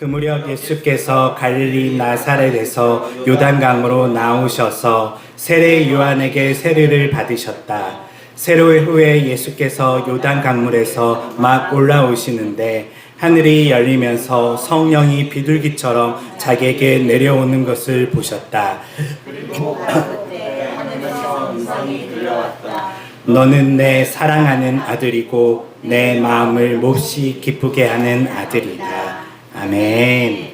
그 무렵 예수께서 갈릴리 나사렛에서 요단강으로 나오셔서 세례 요한에게 세례를 받으셨다. 세례 후에 예수께서 요단강물에서 막 올라오시는데 하늘이 열리면서 성령이 비둘기처럼 자기에게 내려오는 것을 보셨다. 너는 내 사랑하는 아들이고 내 마음을 몹시 기쁘게 하는 아들이다. 아멘.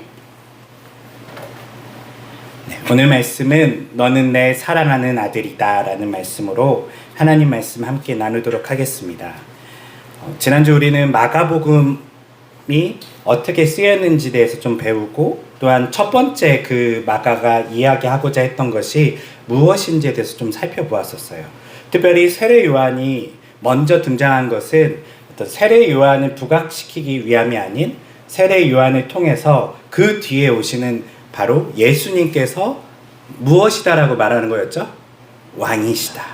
네, 오늘 말씀은 너는 내 사랑하는 아들이다 라는 말씀으로 하나님 말씀 함께 나누도록 하겠습니다. 지난주 우리는 마가복음이 어떻게 쓰였는지에 대해서 좀 배우고, 또한 첫 번째 그 마가가 이야기하고자 했던 것이 무엇인지에 대해서 좀 살펴보았었어요. 특별히 세례 요한이 먼저 등장한 것은 어떤 세례 요한을 부각시키기 위함이 아닌 세례 요한을 통해서 그 뒤에 오시는 바로 예수님께서 무엇이다라고 말하는 거였죠? 왕이시다.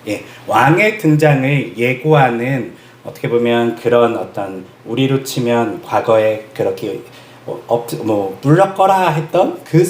예, 왕의 등장을 예고하는, 어떻게 보면 그런 어떤, 우리로 치면 과거에 그렇게 물러거라 했던 그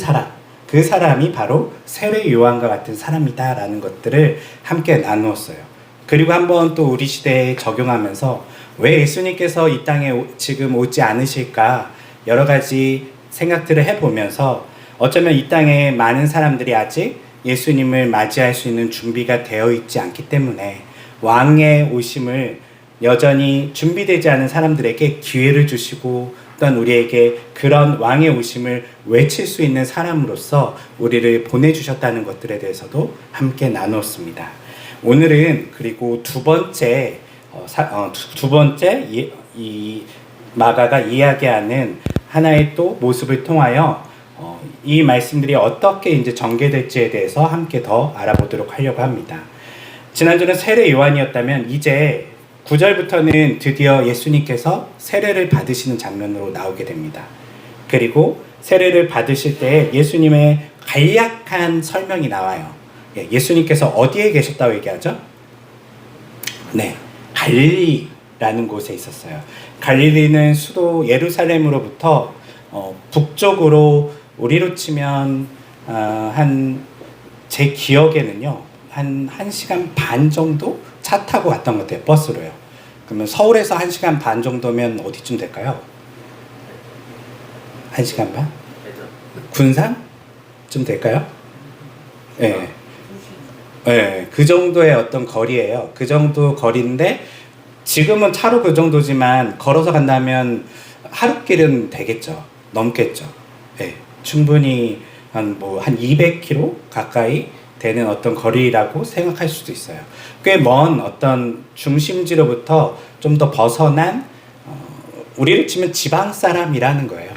사람이 바로 세례 요한과 같은 사람이다라는 것들을 함께 나누었어요. 그리고 한번 또 우리 시대에 적용하면서 왜 예수님께서 이 땅에 지금 오지 않으실까 여러 가지 생각들을 해보면서, 어쩌면 이 땅에 많은 사람들이 아직 예수님을 맞이할 수 있는 준비가 되어 있지 않기 때문에 왕의 오심을 여전히 준비되지 않은 사람들에게 기회를 주시고, 또한 우리에게 그런 왕의 오심을 외칠 수 있는 사람으로서 우리를 보내주셨다는 것들에 대해서도 함께 나누었습니다. 오늘은 그리고 두 번째 이 마가가 이야기하는 하나의 또 모습을 통하여 이 말씀들이 어떻게 이제 전개될지에 대해서 함께 더 알아보도록 하려고 합니다. 지난주는 세례 요한이었다면 이제 9절부터는 드디어 예수님께서 세례를 받으시는 장면으로 나오게 됩니다. 그리고 세례를 받으실 때 예수님의 간략한 설명이 나와요. 예수님께서 어디에 계셨다고 얘기하죠? 네, 갈릴리라는 곳에 있었어요. 갈릴리는 수도 예루살렘으로부터 북쪽으로, 우리로 치면 제 기억에는요 한 1시간 반 정도 차 타고 갔던 것 같아요. 버스로요. 그러면 서울에서 1시간 반 정도면 어디쯤 될까요? 1시간 반? 군산쯤 될까요? 네. 네, 그 정도의 어떤 거리예요. 그 정도 거리인데 지금은 차로 그 정도지만 걸어서 간다면 하루길은 되겠죠. 넘겠죠. 네, 충분히 한 200km 가까이 되는 어떤 거리라고 생각할 수도 있어요. 꽤 먼 어떤 중심지로부터 좀 더 벗어난, 우리를 치면 지방 사람이라는 거예요.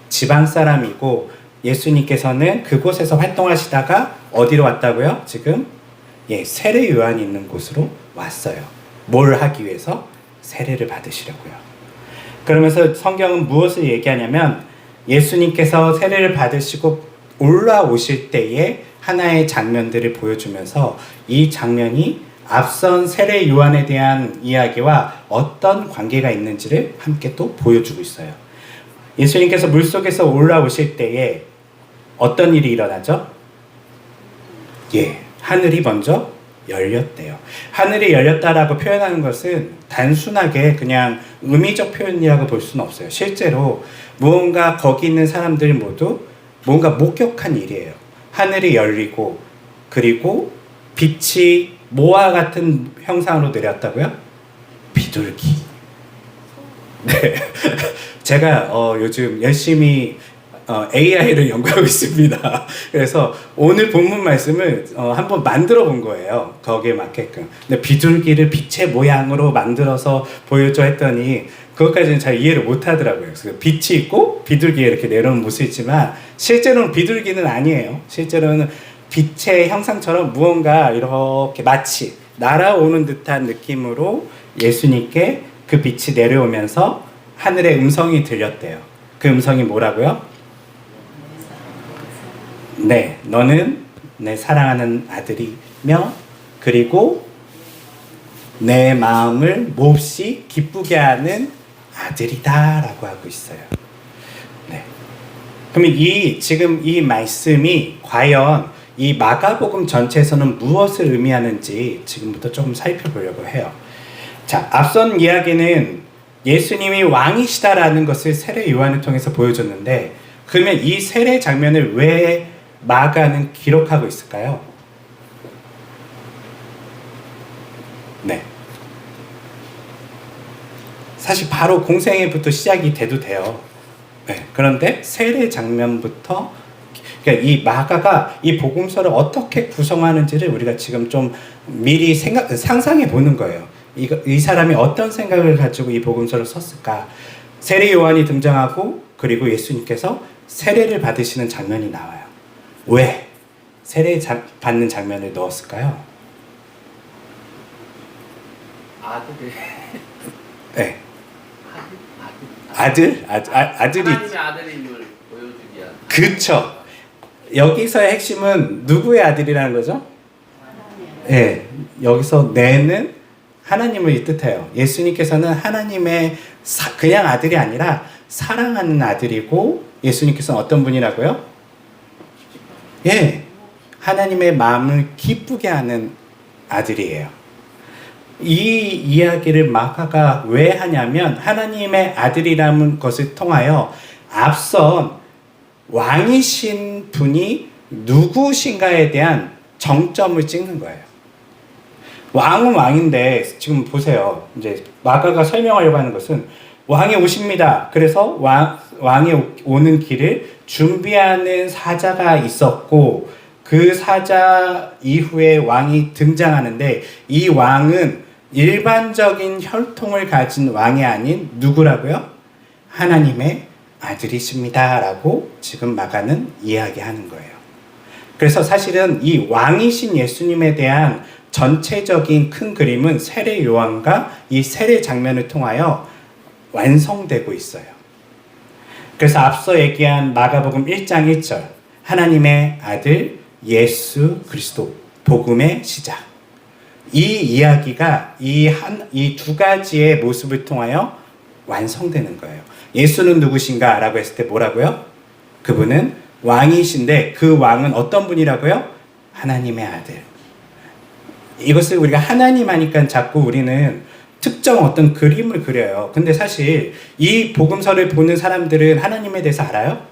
지방 사람이고, 예수님께서는 그곳에서 활동하시다가 어디로 왔다고요? 지금 세례 요한이 있는 곳으로 왔어요. 뭘 하기 위해서? 세례를 받으시려고요. 그러면서 성경은 무엇을 얘기하냐면, 예수님께서 세례를 받으시고 올라오실 때의 하나의 장면들을 보여주면서 이 장면이 앞선 세례 요한에 대한 이야기와 어떤 관계가 있는지를 함께 또 보여주고 있어요. 예수님께서 물속에서 올라오실 때에 어떤 일이 일어나죠? 하늘이 먼저 열렸대요. 하늘이 열렸다라고 표현하는 것은 단순하게 그냥 의미적 표현이라고 볼 수는 없어요. 실제로 무언가 거기 있는 사람들 모두 뭔가 목격한 일이에요. 하늘이 열리고, 그리고 빛이 뭐와 같은 형상으로 내렸다고요? 비둘기. 네. 제가 요즘 열심히 AI를 연구하고 있습니다. 그래서 오늘 본문 말씀을 한번 만들어 본 거예요. 거기에 맞게끔. 근데 비둘기를 빛의 모양으로 만들어서 보여줘 했더니 그것까지는 잘 이해를 못 하더라고요. 그래서 빛이 있고 비둘기에 이렇게 내려오는 모습이 있지만 실제로는 비둘기는 아니에요. 실제로는 빛의 형상처럼 무언가 이렇게 마치 날아오는 듯한 느낌으로 예수님께 그 빛이 내려오면서 하늘의 음성이 들렸대요. 그 음성이 뭐라고요? 네, 너는 내 사랑하는 아들이며 그리고 내 마음을 몹시 기쁘게 하는 아들이다 라고 하고 있어요. 네. 그러면 지금 이 말씀이 과연 이 마가복음 전체에서는 무엇을 의미하는지 지금부터 조금 살펴보려고 해요. 자, 앞선 이야기는 예수님이 왕이시다라는 것을 세례 요한을 통해서 보여줬는데, 그러면 이 세례 장면을 왜 마가는 기록하고 있을까요? 네. 사실 바로 공생애부터 시작이 돼도 돼요. 네. 그런데 세례 장면부터, 그러니까 이 마가가 이 복음서를 어떻게 구성하는지를 우리가 지금 좀 미리 상상해 보는 거예요. 이 사람이 어떤 생각을 가지고 이 복음서를 썼을까? 세례 요한이 등장하고, 그리고 예수님께서 세례를 받으시는 장면이 나와요. 왜 세례 받는 장면을 넣었을까요? 아들이. 네. 아들이. 하나님의 아들임을 보여주기 위한. 그쵸. 여기서의 핵심은 누구의 아들이라는 거죠? 네. 여기서 내는 하나님을 뜻해요. 예수님께서는 하나님의 그냥 아들이 아니라 사랑하는 아들이고, 예수님께서는 어떤 분이라고요? 예, 하나님의 마음을 기쁘게 하는 아들이에요. 이 이야기를 마가가 왜 하냐면, 하나님의 아들이라는 것을 통하여 앞선 왕이신 분이 누구신가에 대한 정점을 찍는 거예요. 왕은 왕인데, 지금 보세요. 이제 마가가 설명하려고 하는 것은 왕이 오십니다. 그래서 왕이 오는 길을 준비하는 사자가 있었고, 그 사자 이후에 왕이 등장하는데, 이 왕은 일반적인 혈통을 가진 왕이 아닌 누구라고요? 하나님의 아들이십니다 라고 지금 마가는 이야기하는 거예요. 그래서 사실은 이 왕이신 예수님에 대한 전체적인 큰 그림은 세례 요한과 이 세례 장면을 통하여 완성되고 있어요. 그래서 앞서 얘기한 마가복음 1장 1절, 하나님의 아들 예수 그리스도, 복음의 시작. 이 이야기가 이 두 가지의 모습을 통하여 완성되는 거예요. 예수는 누구신가? 라고 했을 때 뭐라고요? 그분은 왕이신데, 그 왕은 어떤 분이라고요? 하나님의 아들. 이것을 우리가 하나님 하니까 자꾸 우리는 특정 어떤 그림을 그려요. 근데 사실 이 복음서를 보는 사람들은 하나님에 대해서 알아요?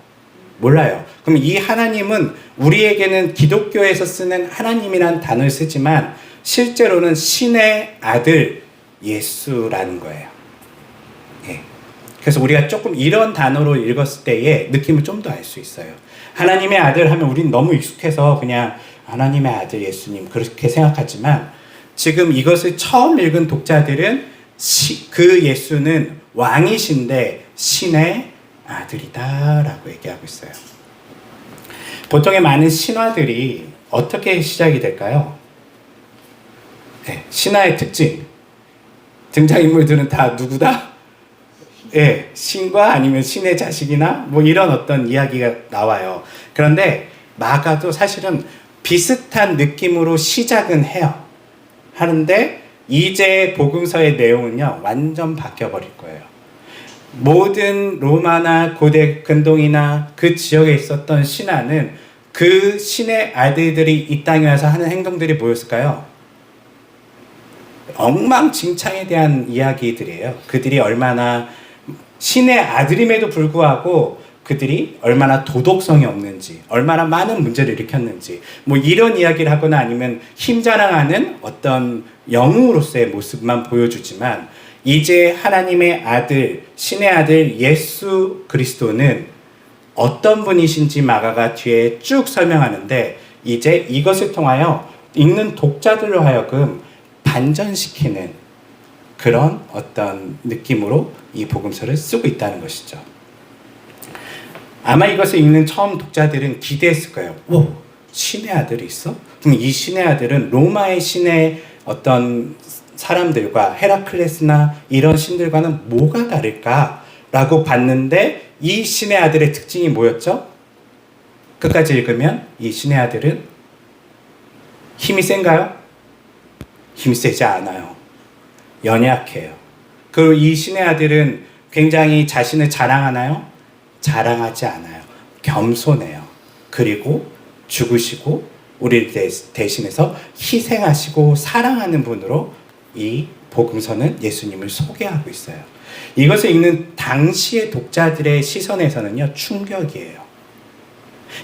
몰라요. 그럼 이 하나님은 우리에게는 기독교에서 쓰는 하나님이란 단어를 쓰지만 실제로는 신의 아들 예수라는 거예요. 예. 그래서 우리가 조금 이런 단어로 읽었을 때의 느낌을 좀 더 알 수 있어요. 하나님의 아들 하면 우린 너무 익숙해서 그냥 하나님의 아들 예수님 그렇게 생각하지만, 지금 이것을 처음 읽은 독자들은 그 예수는 왕이신데 신의 아들이다 라고 얘기하고 있어요. 보통의 많은 신화들이 어떻게 시작이 될까요? 네, 신화의 특징, 등장인물들은 다 누구다? 예, 신과 아니면 신의 자식이나 뭐 이런 어떤 이야기가 나와요. 그런데 마가도 사실은 비슷한 느낌으로 시작은 해요. 하는데 이제 복음서의 내용은요 완전 바뀌어버릴 거예요. 모든 로마나 고대 근동이나 그 지역에 있었던 신화는 그 신의 아들들이 이 땅에 와서 하는 행동들이 뭐였을까요? 엉망진창에 대한 이야기들이에요. 그들이 얼마나 신의 아들임에도 불구하고 그들이 얼마나 도덕성이 없는지, 얼마나 많은 문제를 일으켰는지, 뭐 이런 이야기를 하거나 아니면 힘자랑하는 어떤 영웅으로서의 모습만 보여주지만, 이제 하나님의 아들, 신의 아들 예수 그리스도는 어떤 분이신지 마가가 뒤에 쭉 설명하는데, 이제 이것을 통하여 읽는 독자들로 하여금 반전시키는 그런 어떤 느낌으로 이 복음서를 쓰고 있다는 것이죠. 아마 이것을 읽는 처음 독자들은 기대했을 거예요. 오, 신의 아들이 있어? 그럼 이 신의 아들은 로마의 신의 어떤 사람들과 헤라클레스나 이런 신들과는 뭐가 다를까라고 봤는데, 이 신의 아들의 특징이 뭐였죠? 끝까지 읽으면 이 신의 아들은 힘이 센가요? 힘이 세지 않아요. 연약해요. 그리고 이 신의 아들은 굉장히 자신을 자랑하나요? 자랑하지 않아요. 겸손해요. 그리고 죽으시고 우리를 대신해서 희생하시고 사랑하는 분으로 이 복음서는 예수님을 소개하고 있어요. 이것을 읽는 당시의 독자들의 시선에서는요, 충격이에요.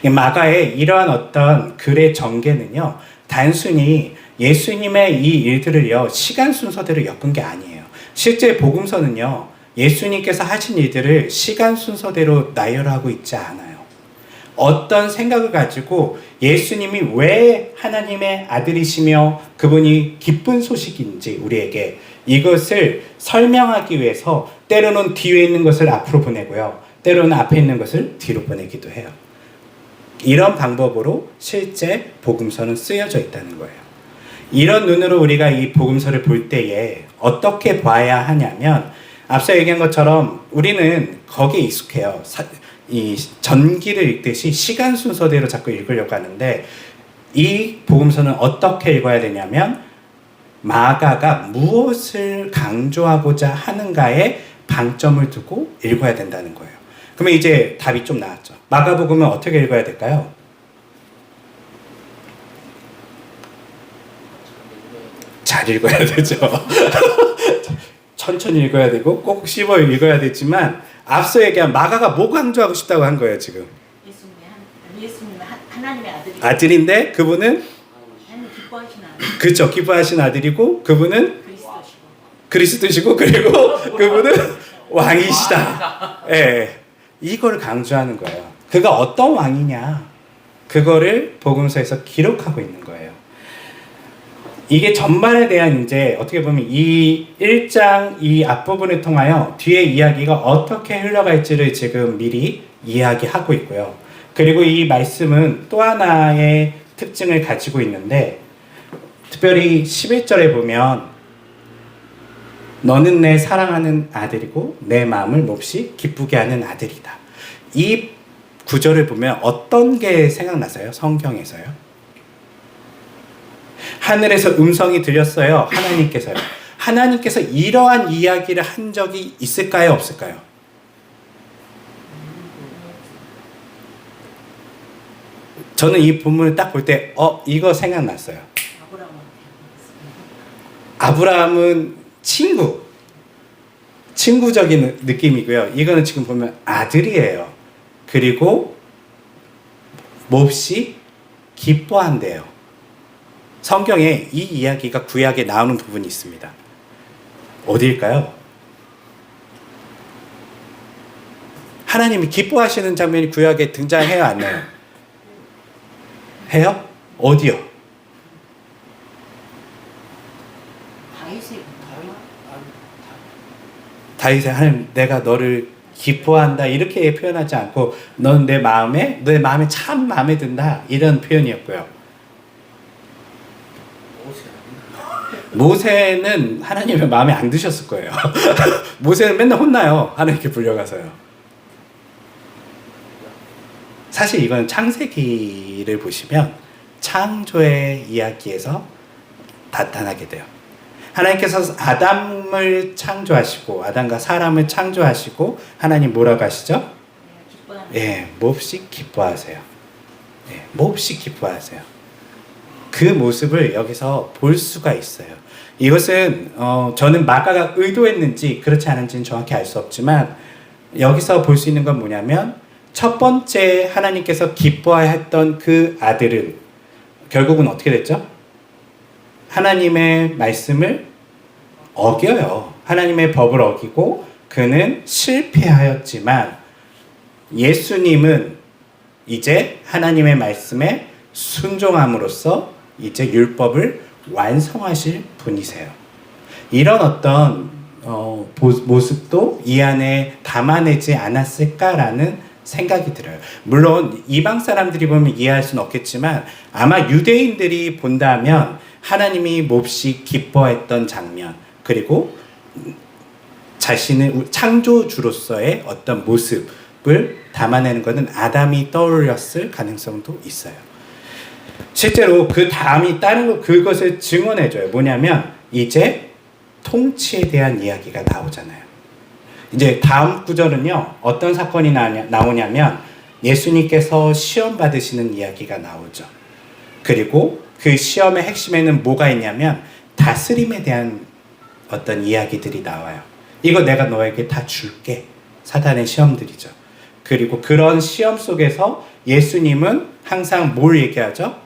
마가의 이러한 어떤 글의 전개는요, 단순히 예수님의 이 일들을요, 시간 순서대로 엮은 게 아니에요. 실제 복음서는요, 예수님께서 하신 일들을 시간 순서대로 나열하고 있지 않아요. 어떤 생각을 가지고 예수님이 왜 하나님의 아들이시며 그분이 기쁜 소식인지 우리에게 이것을 설명하기 위해서 때로는 뒤에 있는 것을 앞으로 보내고요. 때로는 앞에 있는 것을 뒤로 보내기도 해요. 이런 방법으로 실제 복음서는 쓰여져 있다는 거예요. 이런 눈으로 우리가 이 복음서를 볼 때에 어떻게 봐야 하냐면 앞서 얘기한 것처럼 우리는 거기에 익숙해요. 이 전기를 읽듯이 시간 순서대로 자꾸 읽으려고 하는데 이 복음서는 어떻게 읽어야 되냐면 마가가 무엇을 강조하고자 하는가에 방점을 두고 읽어야 된다는 거예요. 그러면 이제 답이 좀 나왔죠. 마가복음은 어떻게 읽어야 될까요? 잘 읽어야 되죠. 천천히 읽어야 되고 꼭 씹어 읽어야 되지만 앞서 얘기한 마가가 뭐 강조하고 싶다고 한 거예요 지금? 예수님은 하나님의 아들인데 그분은 하나님 기뻐하시는 아들. 그렇죠. 기뻐하신 아들이고 그분은 그리스도시고 그리고 그분은 왕이시다. 예, 이걸 강조하는 거예요. 그가 어떤 왕이냐 그거를 복음서에서 기록하고 있는 거예요. 이게 전반에 대한 이제 어떻게 보면 이 1장 이 앞부분을 통하여 뒤에 이야기가 어떻게 흘러갈지를 지금 미리 이야기하고 있고요. 그리고 이 말씀은 또 하나의 특징을 가지고 있는데 특별히 11절에 보면 너는 내 사랑하는 아들이고 내 마음을 몹시 기쁘게 하는 아들이다. 이 구절을 보면 어떤 게 생각나세요? 성경에서요? 하늘에서 음성이 들렸어요. 하나님께서요. 하나님께서 이러한 이야기를 한 적이 있을까요? 없을까요? 저는 이 본문을 딱 볼 때 이거 생각났어요. 아브라함은 친구적인 느낌이고요. 이거는 지금 보면 아들이에요. 그리고 몹시 기뻐한대요. 성경에 이 이야기가 구약에 나오는 부분이 있습니다. 어디일까요? 하나님이 기뻐하시는 장면이 구약에 등장해요, 안 해요? 해요? 어디요? 다윗의 하나님, 내가 너를 기뻐한다 이렇게 표현하지 않고 넌 내 마음에 참 마음에 든다 이런 표현이었고요. 모세는 하나님의 마음에 안 드셨을 거예요. 모세는 맨날 혼나요. 하나님께 불려가서요. 사실 이건 창세기를 보시면 창조의 이야기에서 나타나게 돼요. 하나님께서 아담을 창조하시고 아담과 사람을 창조하시고 하나님 뭐라고 하시죠? 몹시 기뻐하세요. 몹시 기뻐하세요. 그 모습을 여기서 볼 수가 있어요. 이것은 저는 마가가 의도했는지 그렇지 않은지는 정확히 알 수 없지만 여기서 볼 수 있는 건 뭐냐면 첫 번째 하나님께서 기뻐했던 그 아들은 결국은 어떻게 됐죠? 하나님의 말씀을 어겨요. 하나님의 법을 어기고 그는 실패하였지만 예수님은 이제 하나님의 말씀에 순종함으로써 이제 율법을 완성하실 분이세요. 이런 어떤 모습도 이 안에 담아내지 않았을까라는 생각이 들어요. 물론 이방 사람들이 보면 이해할 수는 없겠지만 아마 유대인들이 본다면 하나님이 몹시 기뻐했던 장면 그리고 자신의 창조주로서의 어떤 모습을 담아내는 것은 아담이 떠올렸을 가능성도 있어요. 실제로 그 다음이 다른 그것을 증언해줘요. 뭐냐면 이제 통치에 대한 이야기가 나오잖아요. 이제 다음 구절은요, 어떤 사건이 나오냐면 예수님께서 시험 받으시는 이야기가 나오죠. 그리고 그 시험의 핵심에는 뭐가 있냐면 다스림에 대한 어떤 이야기들이 나와요. 이거 내가 너에게 다 줄게. 사단의 시험들이죠. 그리고 그런 시험 속에서 예수님은 항상 뭘 얘기하죠?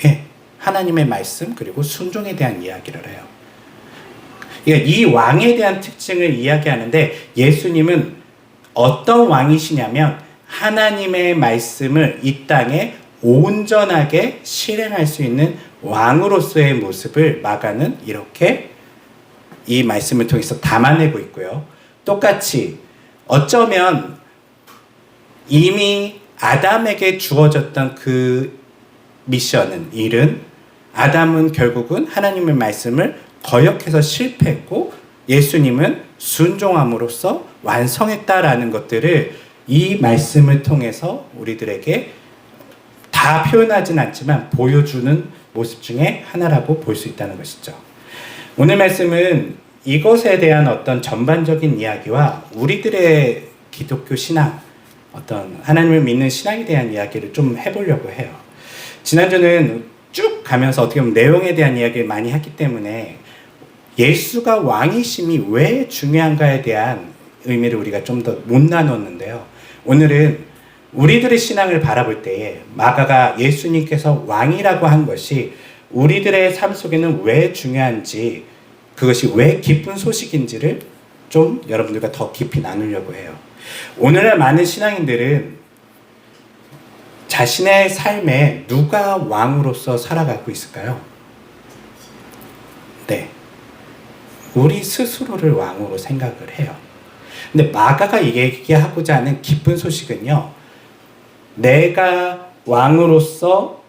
예, 하나님의 말씀 그리고 순종에 대한 이야기를 해요. 그러니까 이 왕에 대한 특징을 이야기하는데 예수님은 어떤 왕이시냐면 하나님의 말씀을 이 땅에 온전하게 실행할 수 있는 왕으로서의 모습을 마가는 이렇게 이 말씀을 통해서 담아내고 있고요. 똑같이 어쩌면 이미 아담에게 주어졌던 그 미션은 일은 아담은 결국은 하나님의 말씀을 거역해서 실패했고 예수님은 순종함으로써 완성했다라는 것들을 이 말씀을 통해서 우리들에게 다 표현하진 않지만 보여주는 모습 중에 하나라고 볼 수 있다는 것이죠. 오늘 말씀은 이것에 대한 어떤 전반적인 이야기와 우리들의 기독교 신앙, 어떤 하나님을 믿는 신앙에 대한 이야기를 좀 해보려고 해요. 지난주는 쭉 가면서 어떻게 보면 내용에 대한 이야기를 많이 했기 때문에 예수가 왕이심이 왜 중요한가에 대한 의미를 우리가 좀 더 못 나눴는데요. 오늘은 우리들의 신앙을 바라볼 때에 마가가 예수님께서 왕이라고 한 것이 우리들의 삶 속에는 왜 중요한지, 그것이 왜 기쁜 소식인지를 좀 여러분들과 더 깊이 나누려고 해요. 오늘날 많은 신앙인들은 자신의 삶에 누가 왕으로서 살아가고 있을까요? 네. 우리 스스로를 왕으로 생각을 해요. 근데 마가가 얘기하고자 하는 기쁜 소식은요, 내가 왕으로서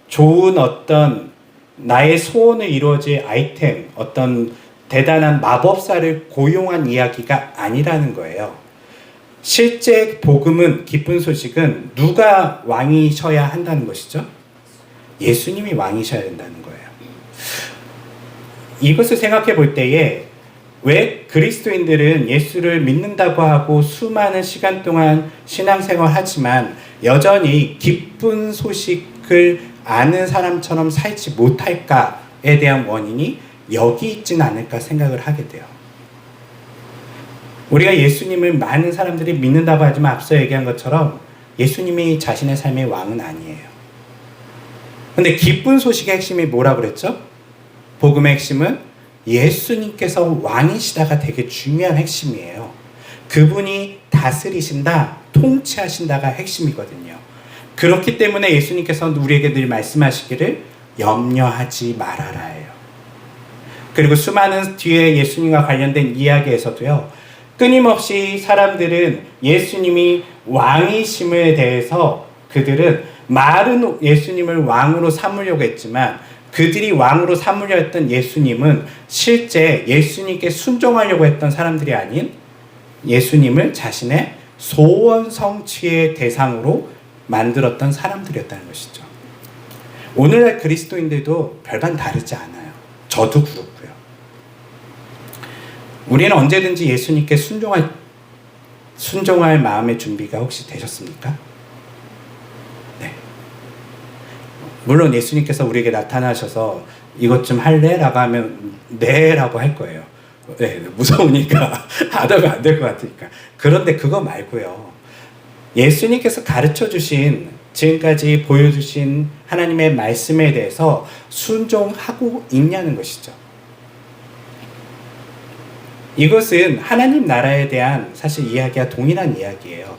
좋은 어떤 나의 소원을 이루어질 아이템, 어떤 대단한 마법사를 고용한 이야기가 아니라는 거예요. 실제 복음은, 기쁜 소식은 누가 왕이셔야 한다는 것이죠? 예수님이 왕이셔야 된다는 거예요. 이것을 생각해 볼 때에 왜 그리스도인들은 예수를 믿는다고 하고 수많은 시간 동안 신앙생활 하지만 여전히 기쁜 소식을 아는 사람처럼 살지 못할까에 대한 원인이 여기 있진 않을까 생각을 하게 돼요. 우리가 예수님을 많은 사람들이 믿는다고 하지만 앞서 얘기한 것처럼 예수님이 자신의 삶의 왕은 아니에요. 근데 기쁜 소식의 핵심이 뭐라 그랬죠? 복음의 핵심은 예수님께서 왕이시다가 되게 중요한 핵심이에요. 그분이 다스리신다, 통치하신다가 핵심이거든요. 그렇기 때문에 예수님께서는 우리에게 늘 말씀하시기를 염려하지 말아라예요. 그리고 수많은 뒤에 예수님과 관련된 이야기에서도요, 끊임없이 사람들은 예수님이 왕이심에 대해서 그들은 말은 예수님을 왕으로 삼으려고 했지만 그들이 왕으로 삼으려 했던 예수님은 실제 예수님께 순종하려고 했던 사람들이 아닌 예수님을 자신의 소원 성취의 대상으로 만들었던 사람들이었다는 것이죠. 오늘날 그리스도인들도 별반 다르지 않아요. 저도 그렇고요. 우리는 언제든지 예수님께 순종할 마음의 준비가 혹시 되셨습니까? 네. 물론 예수님께서 우리에게 나타나셔서 이것 좀 할래? 라고 하면 네 라고 할 거예요. 네, 무서우니까 하다가 안 될 것 같으니까. 그런데 그거 말고요, 예수님께서 가르쳐 주신, 지금까지 보여주신 하나님의 말씀에 대해서 순종하고 있냐는 것이죠. 이것은 하나님 나라에 대한 사실 이야기와 동일한 이야기예요.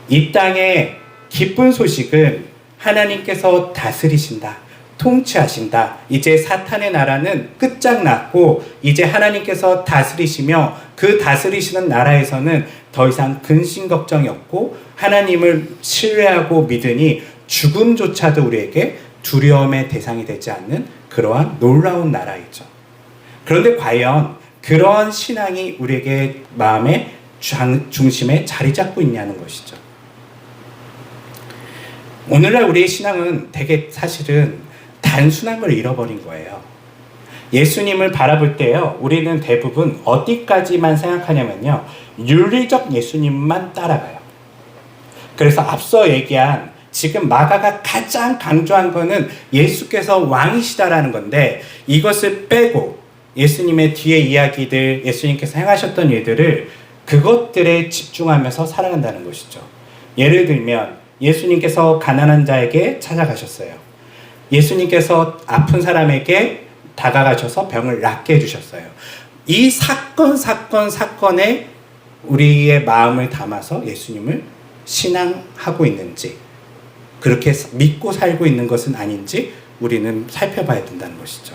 이 땅의 기쁜 소식은 하나님께서 다스리신다, 통치하신다. 이제 사탄의 나라는 끝장났고 이제 하나님께서 다스리시며 그 다스리시는 나라에서는 더 이상 근심 걱정이 없고 하나님을 신뢰하고 믿으니 죽음조차도 우리에게 두려움의 대상이 되지 않는 그러한 놀라운 나라이죠. 그런데 과연 그러한 신앙이 우리에게 마음의 중심에 자리 잡고 있냐는 것이죠. 오늘날 우리의 신앙은 되게 사실은 단순한 걸 잃어버린 거예요. 예수님을 바라볼 때요, 우리는 대부분 어디까지만 생각하냐면요, 윤리적 예수님만 따라가요. 그래서 앞서 얘기한 지금 마가가 가장 강조한 거는 예수께서 왕이시다라는 건데, 이것을 빼고 예수님의 뒤에 이야기들, 예수님께서 행하셨던 일들을 그것들에 집중하면서 살아간다는 것이죠. 예를 들면 예수님께서 가난한 자에게 찾아가셨어요. 예수님께서 아픈 사람에게 다가가셔서 병을 낫게 해주셨어요. 이 사건에 우리의 마음을 담아서 예수님을 신앙하고 있는지, 그렇게 믿고 살고 있는 것은 아닌지 우리는 살펴봐야 된다는 것이죠.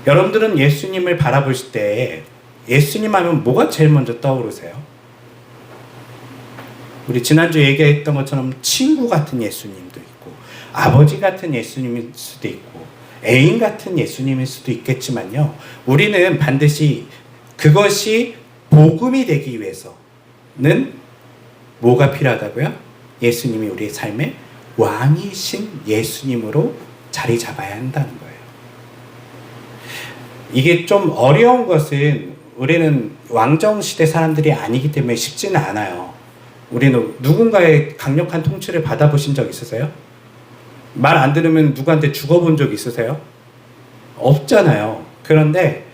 여러분들은 예수님을 바라보실 때 예수님 하면 뭐가 제일 먼저 떠오르세요? 우리 지난주 얘기했던 것처럼 친구 같은 예수님도 있고, 아버지 같은 예수님일 수도 있고, 애인 같은 예수님일 수도 있겠지만요, 우리는 반드시 그것이 복음이 되기 위해서는 뭐가 필요하다고요? 예수님이 우리의 삶의 왕이신 예수님으로 자리 잡아야 한다는 거예요. 이게 좀 어려운 것은 우리는 왕정시대 사람들이 아니기 때문에 쉽지는 않아요. 우리는 누군가의 강력한 통치를 받아보신 적 있으세요? 말 안 들으면 누구한테 죽어본 적 있으세요? 없잖아요. 그런데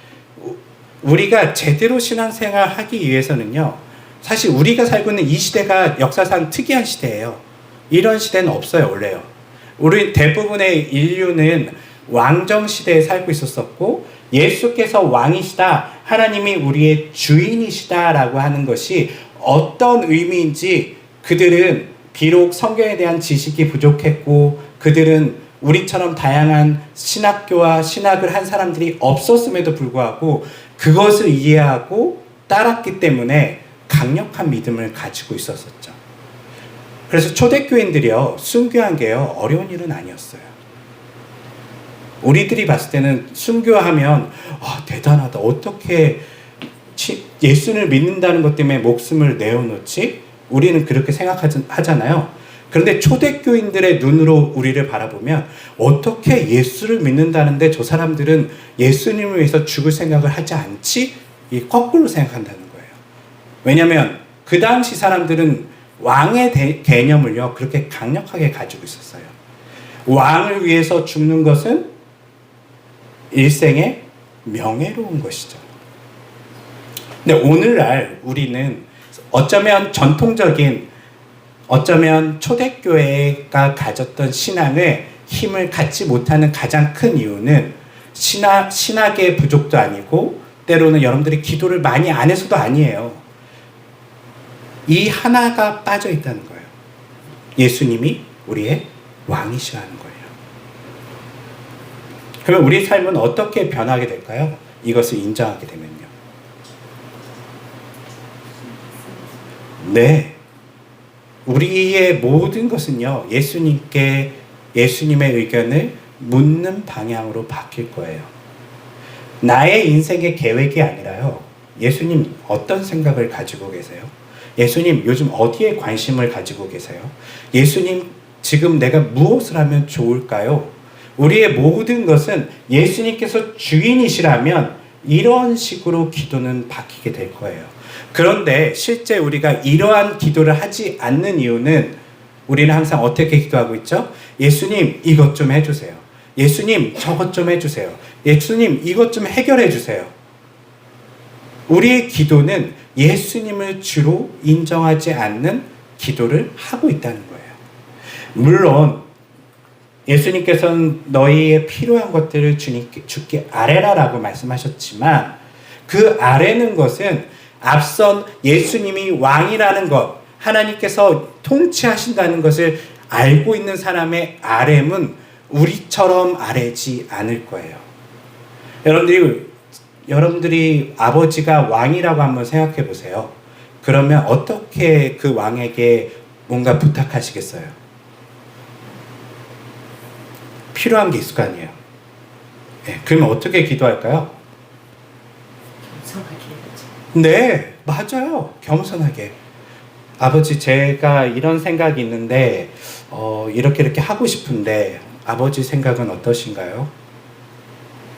우리가 제대로 신앙생활 하기 위해서는요, 사실 우리가 살고 있는 이 시대가 역사상 특이한 시대예요. 이런 시대는 없어요, 원래요. 우리 대부분의 인류는 왕정 시대에 살고 있었었고, 예수께서 왕이시다, 하나님이 우리의 주인이시다라고 하는 것이 어떤 의미인지 그들은 비록 성경에 대한 지식이 부족했고, 그들은 우리처럼 다양한 신학교와 신학을 한 사람들이 없었음에도 불구하고 그것을 이해하고 따랐기 때문에 강력한 믿음을 가지고 있었었죠. 그래서 초대교인들이요, 순교한 게요, 어려운 일은 아니었어요. 우리들이 봤을 때는 순교하면 대단하다, 어떻게 예수를 믿는다는 것 때문에 목숨을 내어놓지? 우리는 그렇게 생각하잖아요. 그런데 초대교인들의 눈으로 우리를 바라보면 어떻게 예수를 믿는다는데 저 사람들은 예수님을 위해서 죽을 생각을 하지 않지? 이 거꾸로 생각한다는 거예요. 왜냐하면 그 당시 사람들은 왕의 개념을요, 그렇게 강력하게 가지고 있었어요. 왕을 위해서 죽는 것은 일생의 명예로운 것이죠. 근데 오늘날 우리는 어쩌면 어쩌면 초대교회가 가졌던 신앙을 힘을 갖지 못하는 가장 큰 이유는 신학의 부족도 아니고, 때로는 여러분들이 기도를 많이 안 해서도 아니에요. 이 하나가 빠져 있다는 거예요. 예수님이 우리의 왕이시라는 거예요. 그러면 우리 삶은 어떻게 변하게 될까요? 이것을 인정하게 되면요. 네. 우리의 모든 것은요, 예수님의 의견을 묻는 방향으로 바뀔 거예요. 나의 인생의 계획이 아니라요, 예수님 어떤 생각을 가지고 계세요? 예수님 요즘 어디에 관심을 가지고 계세요? 예수님 지금 내가 무엇을 하면 좋을까요? 우리의 모든 것은 예수님께서 주인이시라면 이런 식으로 기도는 바뀌게 될 거예요. 그런데 실제 우리가 이러한 기도를 하지 않는 이유는, 우리는 항상 어떻게 기도하고 있죠? 예수님 이것 좀 해주세요. 예수님 저것 좀 해주세요. 예수님 이것 좀 해결해 주세요. 우리의 기도는 예수님을 주로 인정하지 않는 기도를 하고 있다는 거예요. 물론 예수님께서는 너희의 필요한 것들을 주께 아뢰라라고 말씀하셨지만, 그 아뢰는 것은 앞선 예수님이 왕이라는 것, 하나님께서 통치하신다는 것을 알고 있는 사람의 아뢰는 우리처럼 아뢰지 않을 거예요. 여러분들이 아버지가 왕이라고 한번 생각해 보세요. 그러면 어떻게 그 왕에게 뭔가 부탁하시겠어요? 필요한 게 있을 거 아니에요. 네, 그러면 어떻게 기도할까요? 네, 맞아요. 겸손하게. 아버지, 제가 이런 생각이 있는데 이렇게 하고 싶은데 아버지 생각은 어떠신가요?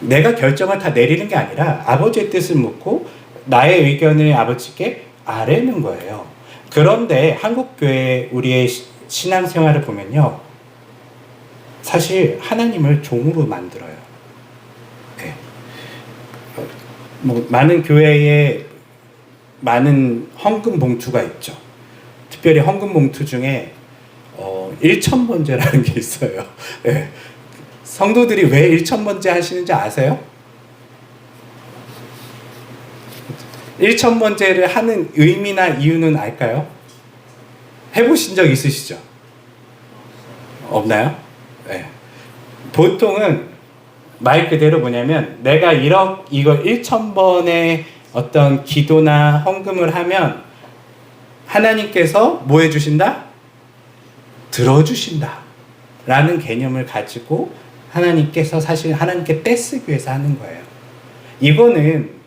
내가 결정을 다 내리는 게 아니라 아버지의 뜻을 묻고 나의 의견을 아버지께 아뢰는 거예요. 그런데 한국교회 우리의 신앙생활을 보면요, 사실 하나님을 종으로 만들어요. 네. 많은 교회에 많은 헌금 봉투가 있죠. 특별히 헌금 봉투 중에 1,000번제라는 게 있어요. 네. 성도들이 왜 1,000번제 하시는지 아세요? 1,000번제를 하는 의미나 이유는 알까요? 해보신 적 있으시죠? 없나요? 네. 보통은 말 그대로 뭐냐면 내가 이거 1,000번의 어떤 기도나 헌금을 하면 하나님께서 뭐 해주신다? 들어주신다 라는 개념을 가지고 하나님께서 사실 하나님께 떼쓰기 위해서 하는 거예요. 이거는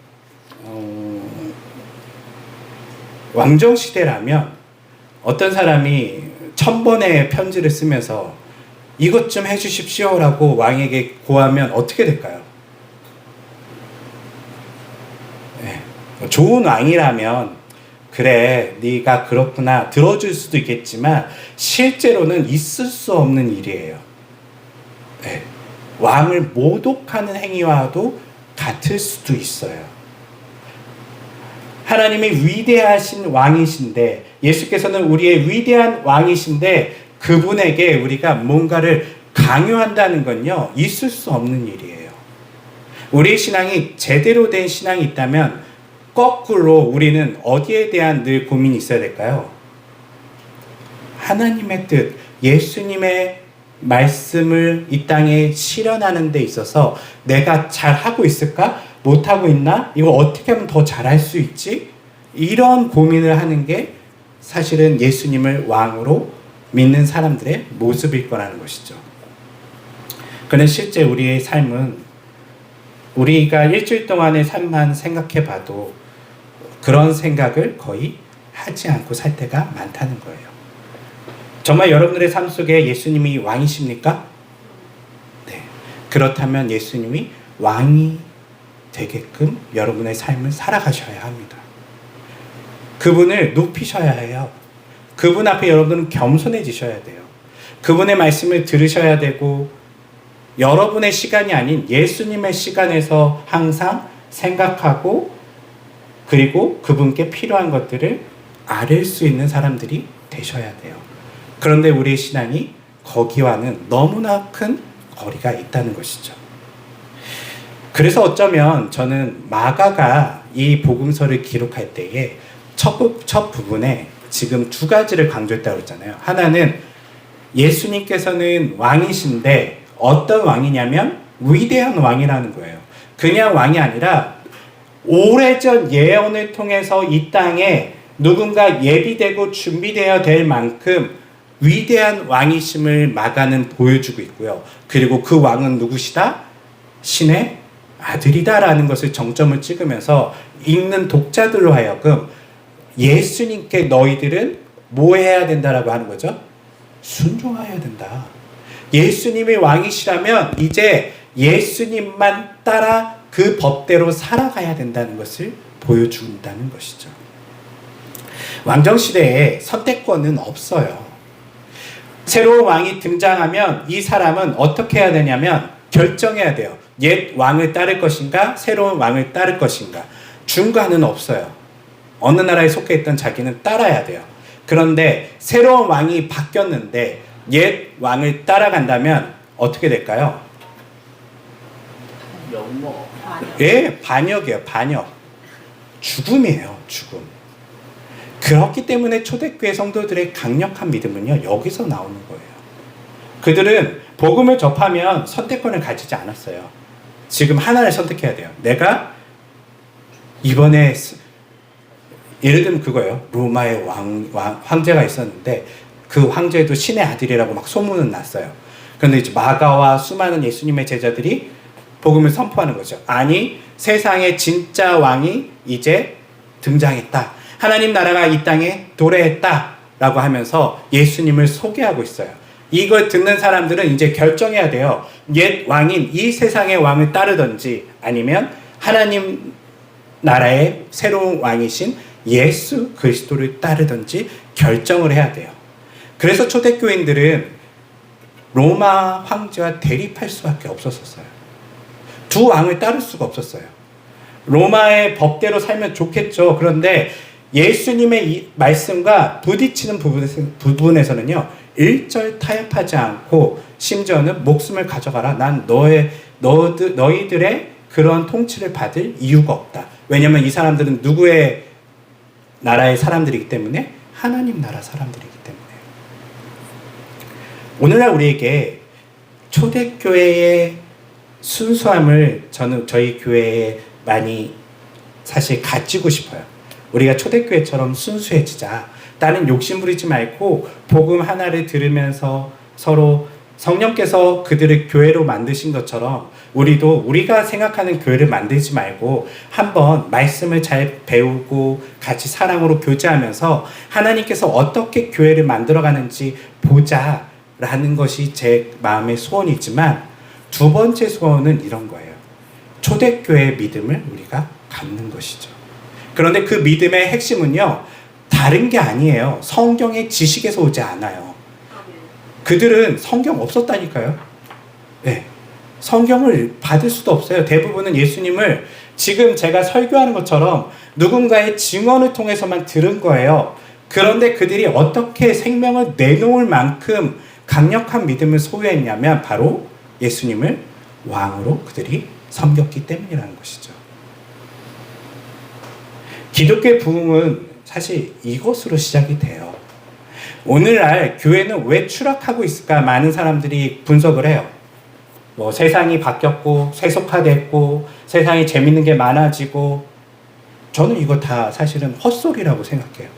왕정시대라면 어떤 사람이 1,000번의 편지를 쓰면서 이것 좀 해주십시오 라고 왕에게 고하면 어떻게 될까요? 네. 좋은 왕이라면 그래 네가 그렇구나 들어줄 수도 있겠지만 실제로는 있을 수 없는 일이에요. 네. 왕을 모독하는 행위와도 같을 수도 있어요. 하나님이 위대하신 왕이신데 예수께서는 우리의 위대한 왕이신데 그분에게 우리가 뭔가를 강요한다는 건요, 있을 수 없는 일이에요. 우리의 신앙이 제대로 된 신앙이 있다면 거꾸로 우리는 어디에 대한 늘 고민이 있어야 될까요? 하나님의 뜻, 예수님의 말씀을 이 땅에 실현하는 데 있어서 내가 잘하고 있을까? 못하고 있나? 이거 어떻게 하면 더 잘할 수 있지? 이런 고민을 하는 게 사실은 예수님을 왕으로 믿는 사람들의 모습일 거라는 것이죠. 그런데 실제 우리의 삶은 우리가 일주일 동안의 삶만 생각해 봐도 그런 생각을 거의 하지 않고 살 때가 많다는 거예요. 정말 여러분들의 삶 속에 예수님이 왕이십니까? 네. 그렇다면 예수님이 왕이 되게끔 여러분의 삶을 살아가셔야 합니다. 그분을 높이셔야 해요. 그분 앞에 여러분은 겸손해지셔야 돼요. 그분의 말씀을 들으셔야 되고 여러분의 시간이 아닌 예수님의 시간에서 항상 생각하고 그리고 그분께 필요한 것들을 아뢰 수 있는 사람들이 되셔야 돼요. 그런데 우리의 신앙이 거기와는 너무나 큰 거리가 있다는 것이죠. 그래서 어쩌면 저는 마가가 이 복음서를 기록할 때에 첫 부분에 지금 두 가지를 강조했다고 했잖아요. 하나는 예수님께서는 왕이신데 어떤 왕이냐면 위대한 왕이라는 거예요. 그냥 왕이 아니라 오래전 예언을 통해서 이 땅에 누군가 예비되고 준비되어야 될 만큼 위대한 왕이심을 마가는 보여주고 있고요. 그리고 그 왕은 누구시다? 신의 아들이다라는 것을 정점을 찍으면서 읽는 독자들로 하여금 예수님께 너희들은 뭐 해야 된다라고 하는 거죠? 순종해야 된다. 예수님이 왕이시라면 이제 예수님만 따라 그 법대로 살아가야 된다는 것을 보여준다는 것이죠. 왕정시대에 선택권은 없어요. 새로운 왕이 등장하면 이 사람은 어떻게 해야 되냐면 결정해야 돼요. 옛 왕을 따를 것인가 새로운 왕을 따를 것인가. 중간은 없어요. 어느 나라에 속해 있던 자기는 따라야 돼요. 그런데 새로운 왕이 바뀌었는데 옛 왕을 따라간다면 어떻게 될까요? 영모. 예, 반역이에요. 반역. 죽음이에요. 죽음. 그렇기 때문에 초대교회 성도들의 강력한 믿음은요, 여기서 나오는 거예요. 그들은 복음을 접하면 선택권을 가지지 않았어요. 지금 하나를 선택해야 돼요. 내가 이번에 예를 들면 그거예요. 로마의 황제가 있었는데 그 황제도 신의 아들이라고 막 소문은 났어요. 그런데 이제 마가와 수많은 예수님의 제자들이 복음을 선포하는 거죠. 아니, 세상의 진짜 왕이 이제 등장했다. 하나님 나라가 이 땅에 도래했다. 라고 하면서 예수님을 소개하고 있어요. 이걸 듣는 사람들은 이제 결정해야 돼요. 옛 왕인 이 세상의 왕을 따르든지 아니면 하나님 나라의 새로운 왕이신 예수 그리스도를 따르든지 결정을 해야 돼요. 그래서 초대교인들은 로마 황제와 대립할 수밖에 없었어요. 두 왕을 따를 수가 없었어요. 로마의 법대로 살면 좋겠죠. 그런데 예수님의 이 말씀과 부딪히는 부분에서는요, 일절 타협하지 않고 심지어는 목숨을 가져가라. 난 너희들의 그런 통치를 받을 이유가 없다. 왜냐하면 이 사람들은 누구의 나라의 사람들이기 때문에 하나님 나라 사람들이기 때문에. 오늘날 우리에게 초대교회의 순수함을 저는 저희 교회에 많이 사실 가지고 싶어요. 우리가 초대교회처럼 순수해지자. 나는 욕심 부리지 말고 복음 하나를 들으면서 서로 성령께서 그들을 교회로 만드신 것처럼 우리도 우리가 생각하는 교회를 만들지 말고 한번 말씀을 잘 배우고 같이 사랑으로 교제하면서 하나님께서 어떻게 교회를 만들어가는지 보자라는 것이 제 마음의 소원이지만 두 번째 소원은 이런 거예요. 초대교회의 믿음을 우리가 갖는 것이죠. 그런데 그 믿음의 핵심은요, 다른 게 아니에요. 성경의 지식에서 오지 않아요. 그들은 성경 없었다니까요. 네. 성경을 받을 수도 없어요. 대부분은 예수님을 지금 제가 설교하는 것처럼 누군가의 증언을 통해서만 들은 거예요. 그런데 그들이 어떻게 생명을 내놓을 만큼 강력한 믿음을 소유했냐면 바로 예수님을 왕으로 그들이 섬겼기 때문이라는 것이죠. 기독교의 부흥은 사실 이것으로 시작이 돼요. 오늘날 교회는 왜 추락하고 있을까? 많은 사람들이 분석을 해요. 뭐 세상이 바뀌었고 세속화됐고 세상이 재밌는 게 많아지고, 저는 이거 다 사실은 헛소리라고 생각해요.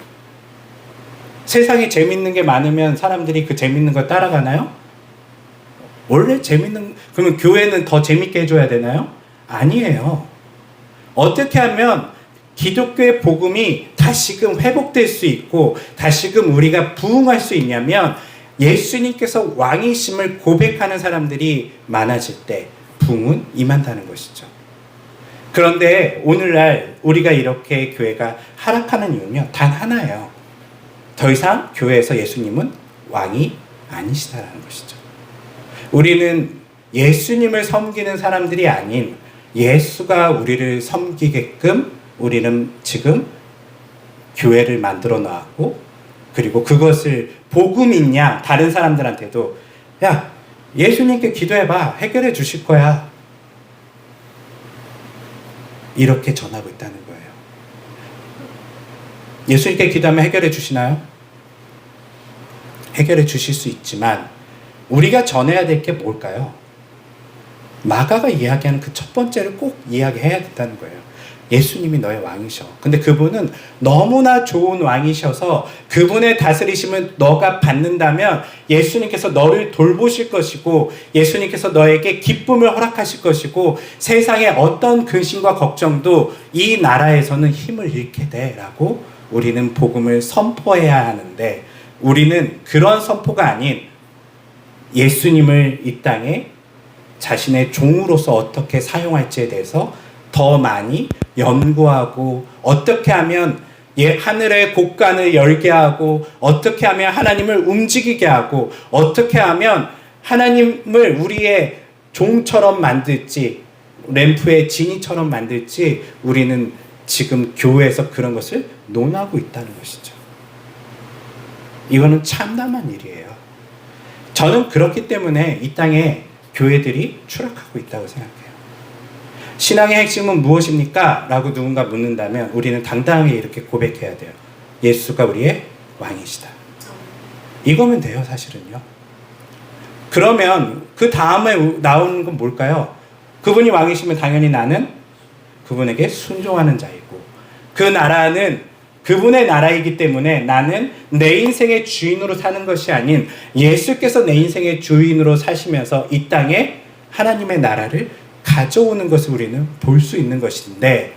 세상에 재밌는 게 많으면 사람들이 그 재밌는 걸 따라가나요? 원래 그러면 교회는 더 재밌게 해줘야 되나요? 아니에요. 어떻게 하면 기독교의 복음이 다시금 회복될 수 있고 다시금 우리가 부흥할 수 있냐면 예수님께서 왕이심을 고백하는 사람들이 많아질 때 부흥은 임한다는 것이죠. 그런데 오늘날 우리가 이렇게 교회가 하락하는 이유는요, 단 하나예요. 더 이상 교회에서 예수님은 왕이 아니시다라는 것이죠. 우리는 예수님을 섬기는 사람들이 아닌 예수가 우리를 섬기게끔 우리는 지금 교회를 만들어 놨고, 그리고 그것을 복음인 양 다른 사람들한테도 야, 예수님께 기도해봐, 해결해 주실 거야, 이렇게 전하고 있다는 거예요. 예수님께 기도하면 해결해 주시나요? 해결해 주실 수 있지만 우리가 전해야 될 게 뭘까요? 마가가 이야기하는 그 첫 번째를 꼭 이야기해야 된다는 거예요. 예수님이 너의 왕이셔. 근데 그분은 너무나 좋은 왕이셔서 그분의 다스리심을 너가 받는다면 예수님께서 너를 돌보실 것이고 예수님께서 너에게 기쁨을 허락하실 것이고 세상의 어떤 근심과 걱정도 이 나라에서는 힘을 잃게 돼 라고 우리는 복음을 선포해야 하는데, 우리는 그런 선포가 아닌 예수님을 이 땅에 자신의 종으로서 어떻게 사용할지에 대해서 더 많이 연구하고, 어떻게 하면 하늘의 곳간을 열게 하고, 어떻게 하면 하나님을 움직이게 하고, 어떻게 하면 하나님을 우리의 종처럼 만들지, 램프의 지니처럼 만들지, 우리는 지금 교회에서 그런 것을 논하고 있다는 것이죠. 이거는 참담한 일이에요. 저는 그렇기 때문에 이 땅에 교회들이 추락하고 있다고 생각해요. 신앙의 핵심은 무엇입니까? 라고 누군가 묻는다면 우리는 당당하게 이렇게 고백해야 돼요. 예수가 우리의 왕이시다. 이거면 돼요, 사실은요. 그러면 그 다음에 나오는 건 뭘까요? 그분이 왕이시면 당연히 나는 그분에게 순종하는 자이고, 그 나라는 그분의 나라이기 때문에 나는 내 인생의 주인으로 사는 것이 아닌 예수께서 내 인생의 주인으로 사시면서 이 땅에 하나님의 나라를 가져오는 것을 우리는 볼 수 있는 것인데,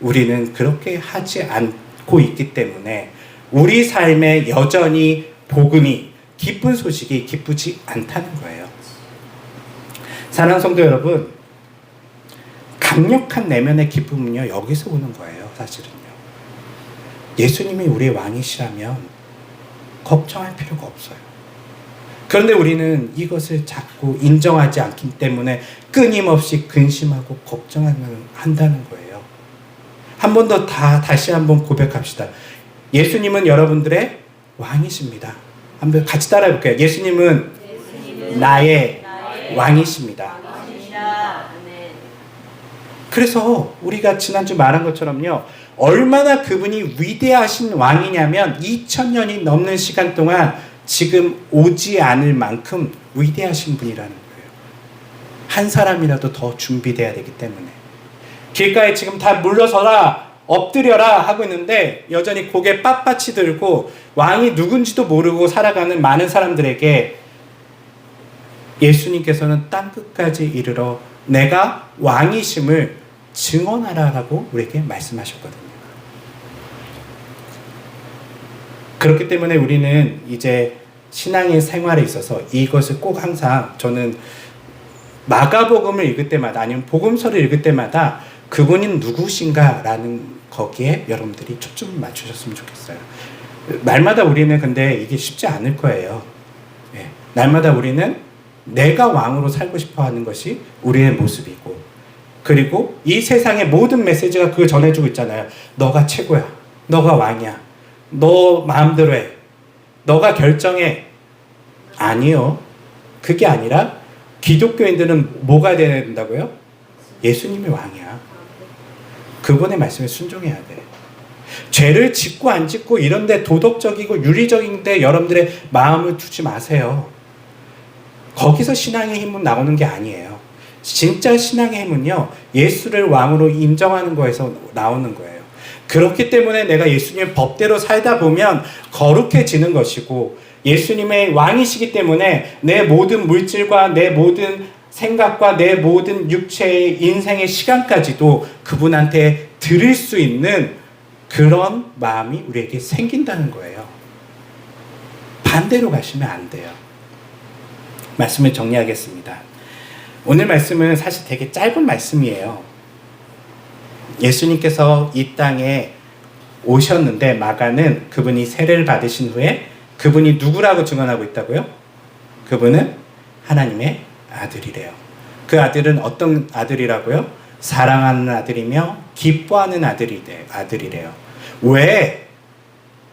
우리는 그렇게 하지 않고 있기 때문에 우리 삶에 여전히 복음이 기쁜 소식이 기쁘지 않다는 거예요. 사랑하는 성도 여러분, 강력한 내면의 기쁨은요, 여기서 오는 거예요. 사실은요. 예수님이 우리의 왕이시라면 걱정할 필요가 없어요. 그런데 우리는 이것을 자꾸 인정하지 않기 때문에 끊임없이 근심하고 걱정한다는 거예요. 한 번 더 다시 한번 고백합시다. 예수님은 여러분들의 왕이십니다. 한번 같이 따라해 볼게요. 예수님은 나의 왕이십니다. 그래서 우리가 지난주 말한 것처럼요, 얼마나 그분이 위대하신 왕이냐면 2000년이 넘는 시간 동안 지금 오지 않을 만큼 위대하신 분이라는 거예요. 한 사람이라도 더 준비돼야 되기 때문에. 길가에 지금 다 물러서라, 엎드려라 하고 있는데 여전히 고개 빳빳이 들고 왕이 누군지도 모르고 살아가는 많은 사람들에게 예수님께서는 땅끝까지 이르러 내가 왕이심을 증언하라라고 우리에게 말씀하셨거든요. 그렇기 때문에 우리는 이제 신앙의 생활에 있어서 이것을 꼭 항상, 저는 마가복음을 읽을 때마다 아니면 복음서를 읽을 때마다 그분이 누구신가라는 거기에 여러분들이 초점을 맞추셨으면 좋겠어요. 날마다 우리는 근데 이게 쉽지 않을 거예요. 네. 날마다 우리는 내가 왕으로 살고 싶어 하는 것이 우리의 모습이고, 그리고 이 세상의 모든 메시지가 그걸 전해주고 있잖아요. 너가 최고야. 너가 왕이야. 너 마음대로 해. 너가 결정해. 아니요. 그게 아니라 기독교인들은 뭐가 돼야 된다고요? 예수님이 왕이야. 그분의 말씀에 순종해야 돼. 죄를 짓고 안 짓고 이런데 도덕적이고 윤리적인데 여러분들의 마음을 두지 마세요. 거기서 신앙의 힘은 나오는 게 아니에요. 진짜 신앙의 힘은요, 예수를 왕으로 인정하는 거에서 나오는 거예요. 그렇기 때문에 내가 예수님의 법대로 살다 보면 거룩해지는 것이고, 예수님의 왕이시기 때문에 내 모든 물질과 내 모든 생각과 내 모든 육체의 인생의 시간까지도 그분한테 드릴 수 있는 그런 마음이 우리에게 생긴다는 거예요. 반대로 가시면 안 돼요. 말씀을 정리하겠습니다. 오늘 말씀은 사실 되게 짧은 말씀이에요. 예수님께서 이 땅에 오셨는데 마가는 그분이 세례를 받으신 후에 그분이 누구라고 증언하고 있다고요? 그분은 하나님의 아들이래요. 그 아들은 어떤 아들이라고요? 사랑하는 아들이며 기뻐하는 아들이래요. 왜?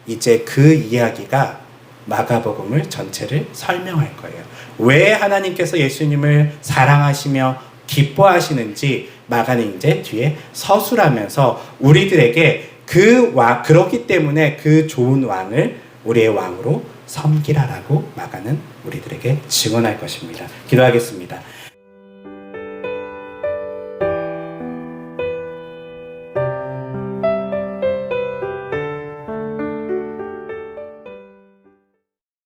이제 그 이야기가 마가복음을 전체를 설명할 거예요. 왜 하나님께서 예수님을 사랑하시며 기뻐하시는지 마가는 이제 뒤에 서술하면서 우리들에게 그렇기 때문에 그 좋은 왕을 우리의 왕으로 섬기라라고 마가는 우리들에게 증언할 것입니다. 기도하겠습니다.